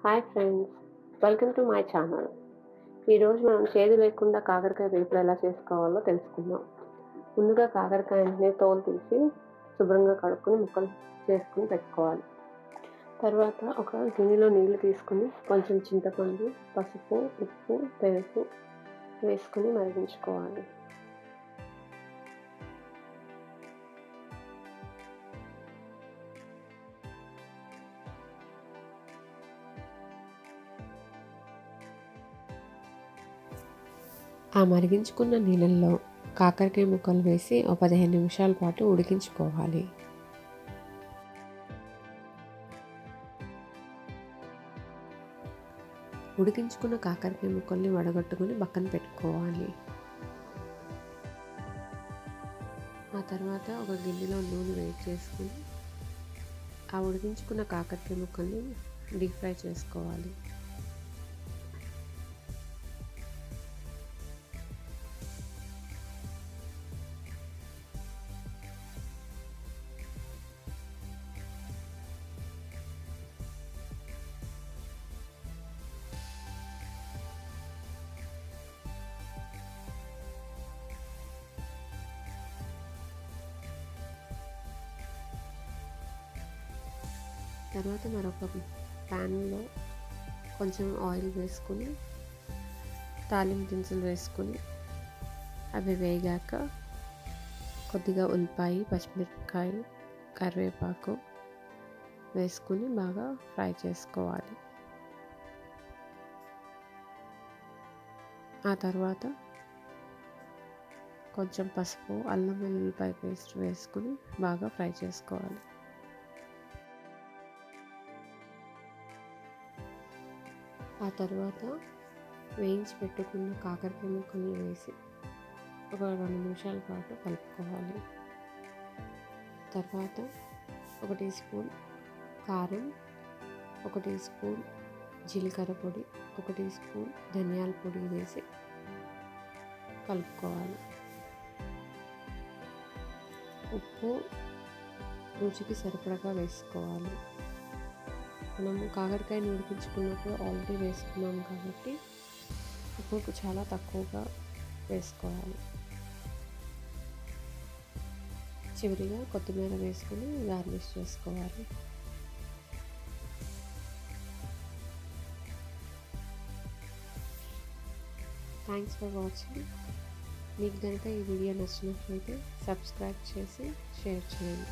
Hi friends, welcome to my channel. ఈరోజు మనం చేదు లేకుండా కాకరకాయ వేపుడు ఎలా చేసుకోవాలో తెలుసుకుందాం. ముందుగా కాకరకాయని తోలు తీసి శుభ్రంగా కడుక్కొని ముక్కలు చేసుకుని పెట్టుకోవాలి. తర్వాత ఒక గిన్నెలో నీళ్లు తీసుకుని కొంచెం చింతపండు, పసుపు, ఉప్పు, పెరుగు వేసుకుని మరిగించుకోవాలి. ఆ మరిగించుకున్న నీళ్ళల్లో కాకరకాయ ముక్కలు వేసి ఒక 15 నిమిషాల పాటు ఉడికించుకోవాలి. ఉడికించుకున్న కాకరకాయ ముక్కల్ని వడగట్టుకుని పక్కన పెట్టుకోవాలి. ఆ తర్వాత ఒక గిన్నెలో నూనె వేడి చేసుకుని ఆ ఉడికించుకున్న కాకరకాయ ముక్కల్ని డీప్ ఫ్రై చేసుకోవాలి. తర్వాత మరొక ప్యాన్లో కొంచెం ఆయిల్ వేసుకుని తాలింపు దినుసులు వేసుకుని అవి వేగాక కొద్దిగా ఉల్లిపాయ, పచ్చిమిరపకాయ, కరివేపాకు వేసుకుని బాగా ఫ్రై చేసుకోవాలి. ఆ తర్వాత కొంచెం పసుపు, అల్లం వెల్లుల్లిపాయ పేస్ట్ వేసుకుని బాగా ఫ్రై చేసుకోవాలి. ఆ తర్వాత వేయించి పెట్టుకున్న కాకరకాయ ముక్కల్ని వేసి ఒక 2 నిమిషాల పాటు కలుపుకోవాలి. తర్వాత 1 టీ స్పూన్ కారం, 1 టీ స్పూన్ జీలకర్ర పొడి, 1 టీ స్పూన్ ధనియాల పొడి వేసి కలుపుకోవాలి. ఉప్పు రుచికి సరిపడగా వేసుకోవాలి. మనము కాకరకాయని ఉడికించుకున్నప్పుడు ఆల్రెడీ వేసుకున్నాం కాబట్టి ఉప్పు చాలా తక్కువగా వేసుకోవాలి. చివరిగా కొత్తిమీర వేసుకుని గార్నిష్ చేసుకోవాలి. Thanks for watching. మీకు కనుక ఈ వీడియో నచ్చినట్లయితే సబ్స్క్రైబ్ చేసి షేర్ చేయండి.